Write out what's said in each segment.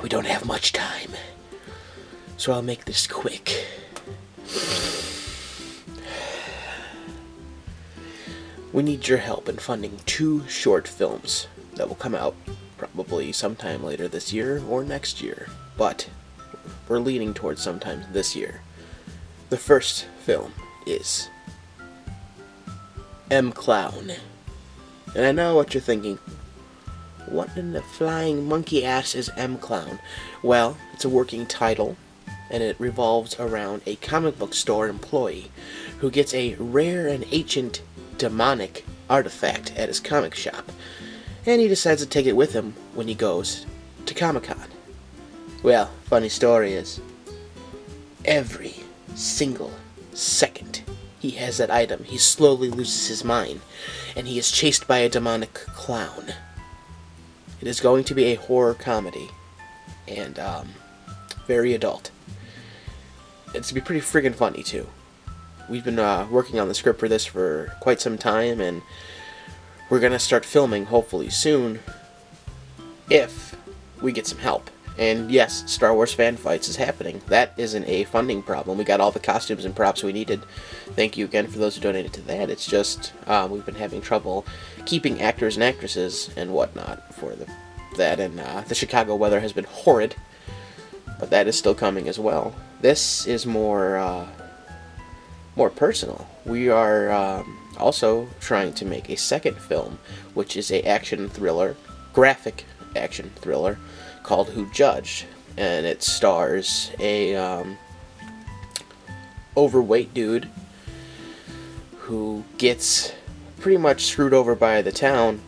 We don't have much time, so I'll make this quick. We need your help in funding 2 short films that will come out probably sometime later this year or next year, but we're leaning towards sometime this year. The first film is M. Clown. And I know what you're thinking. What in the flying monkey ass is M. Clown? Well, it's a working title, and it revolves around a comic book store employee who gets a rare and ancient demonic artifact at his comic shop, and he decides to take it with him when he goes to Comic-Con. Well, funny story is, every single second he has that item, he slowly loses his mind, and he is chased by a demonic clown. It is going to be a horror comedy, and very adult. It's to be pretty friggin' funny, too. We've been working on the script for this for quite some time, and we're going to start filming hopefully soon, if we get some help. And yes, Star Wars Fan Fights is happening. That isn't a funding problem. We got all the costumes and props we needed. Thank you again for those who donated to that. It's just, we've been having trouble keeping actors and actresses and whatnot for that, and the Chicago weather has been horrid, but that is still coming as well. This is more personal. We are also trying to make a second film, which is a action thriller, graphic action thriller, called Who Judged, and it stars a overweight dude who gets pretty much screwed over by the town,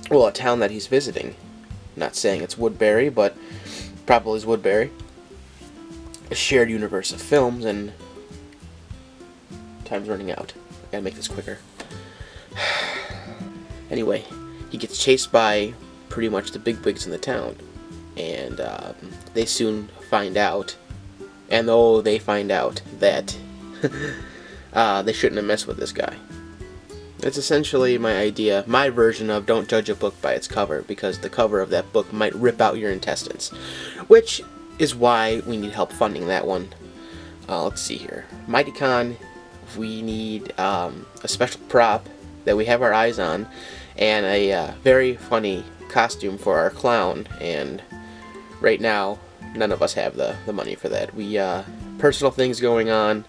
well, a town that he's visiting. Not saying it's Woodbury, but probably is Woodbury. A shared universe of films, and time's running out. I gotta make this quicker. Anyway, he gets chased by pretty much the bigwigs in the town, and they soon find out, and they find out that they shouldn't have messed with this guy. It's essentially my idea, my version of don't judge a book by its cover, because the cover of that book might rip out your intestines, which is why we need help funding that one. Let's see here. MightyCon, we need a special prop that we have our eyes on, and a very funny costume for our clown, and right now none of us have the money for that. We personal things going on,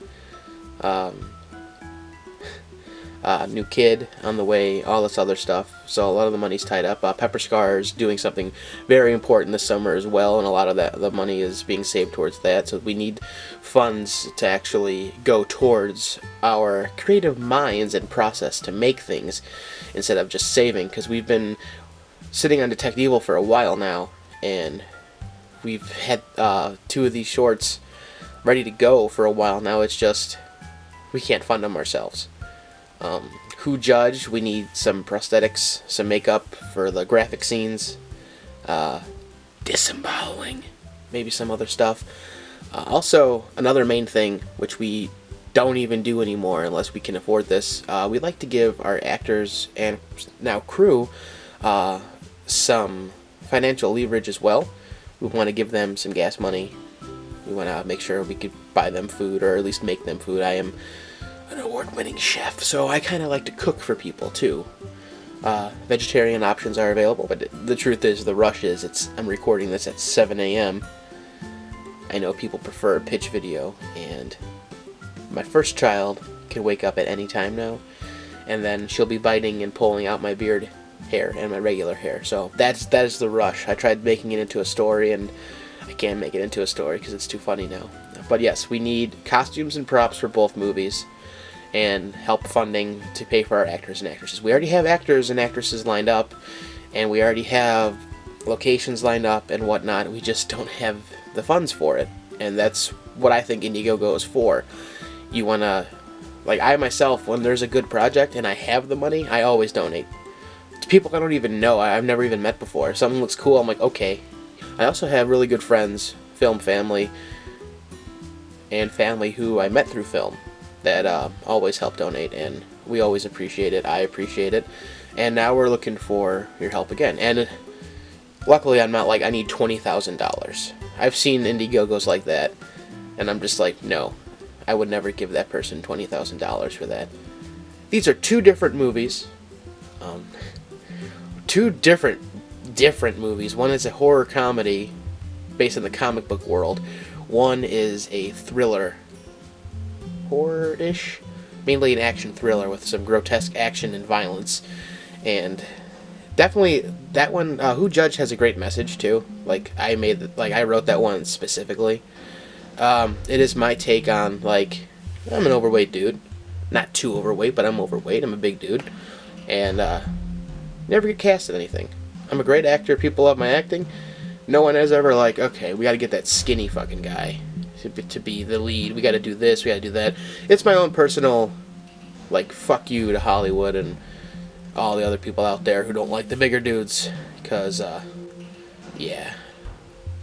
new kid on the way, all this other stuff, so a lot of the money's tied up. Pepper Scar's doing something very important this summer as well, and a lot of the money is being saved towards that, so we need funds to actually go towards our creative minds and process to make things instead of just saving, because we've been sitting on Detect Evil for a while now, and we've had 2 of these shorts ready to go for a while now. It's just we can't fund them ourselves. Who Judged, we need some prosthetics, some makeup for the graphic scenes, disemboweling, maybe some other stuff. Also, another main thing, which we don't even do anymore unless we can afford this, we'd like to give our actors and now crew some financial leverage as well. We want to give them some gas money. We want to make sure we could buy them food, or at least make them food. I am an award-winning chef, so I kind of like to cook for people too. Vegetarian options are available, but the truth is, the rush is, I'm recording this at 7 a.m. I know people prefer a pitch video, and my first child can wake up at any time now, and then she'll be biting and pulling out my beard hair and my regular hair, so that is the rush. I tried making it into a story, and I can't make it into a story because it's too funny now. But yes, we need costumes and props for both movies, and help funding to pay for our actors and actresses. We already have actors and actresses lined up, and we already have locations lined up and whatnot. We just don't have the funds for it, and that's what I think Indiegogo is for. You want to, like I myself, when there's a good project and I have the money, I always donate. To people I don't even know, I've never even met before. If something looks cool, I'm like, okay. I also have really good friends, film family, and family who I met through film, that always help donate, and we always appreciate it. I appreciate it, and now we're looking for your help again. And Luckily, I'm not like, I need $20,000. I've seen Indiegogos like that, and I'm just like, no, I would never give that person $20,000 for that. These are two different movies. Two different movies. One is a horror comedy based in the comic book world. One is a thriller, horror-ish, mainly an action thriller with some grotesque action and violence. And definitely that one. Who Judged has a great message too. Like I wrote that one specifically. It is my take on, like, I'm an overweight dude. Not too overweight, but I'm overweight. I'm a big dude. And never get cast in anything. I'm a great actor. People love my acting. No one has ever, like, okay, we gotta get that skinny fucking guy to be the lead. We gotta do this, we gotta do that. It's my own personal, like, fuck you to Hollywood and all the other people out there who don't like the bigger dudes. Because, yeah.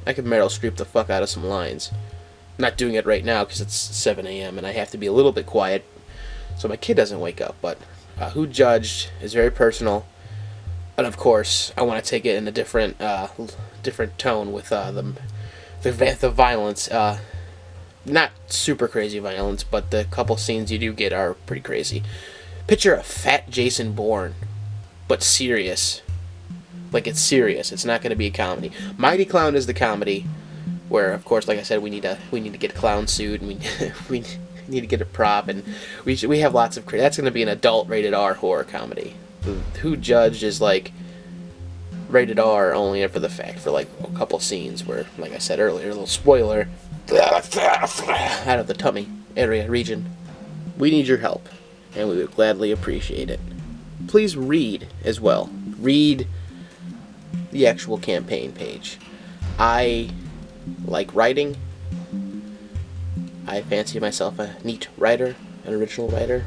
I could Meryl Streep the fuck out of some lines. I'm not doing it right now because it's 7 a.m. and I have to be a little bit quiet so my kid doesn't wake up. But Who Judged is very personal. And of course, I want to take it in a different tone with the violence. Not super crazy violence, but the couple scenes you do get are pretty crazy. Picture a fat Jason Bourne, but serious. Like, it's serious. It's not going to be a comedy. Mighty Clown is the comedy, where, of course, like I said, we need to get a clown suit, and we need to get a prop, and we have lots of. That's going to be an adult rated R horror comedy. Who Judged is like rated R only for the fact for like a couple scenes where, like I said earlier, a little spoiler, out of the tummy region. We need your help, and we would gladly appreciate it. Please read as well. Read the actual campaign page. I like writing. I fancy myself a neat writer, an original writer.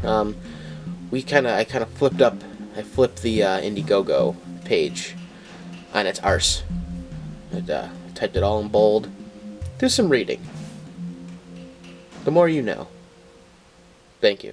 I flipped the Indiegogo page on its arse. I typed it all in bold. Do some reading. The more you know. Thank you.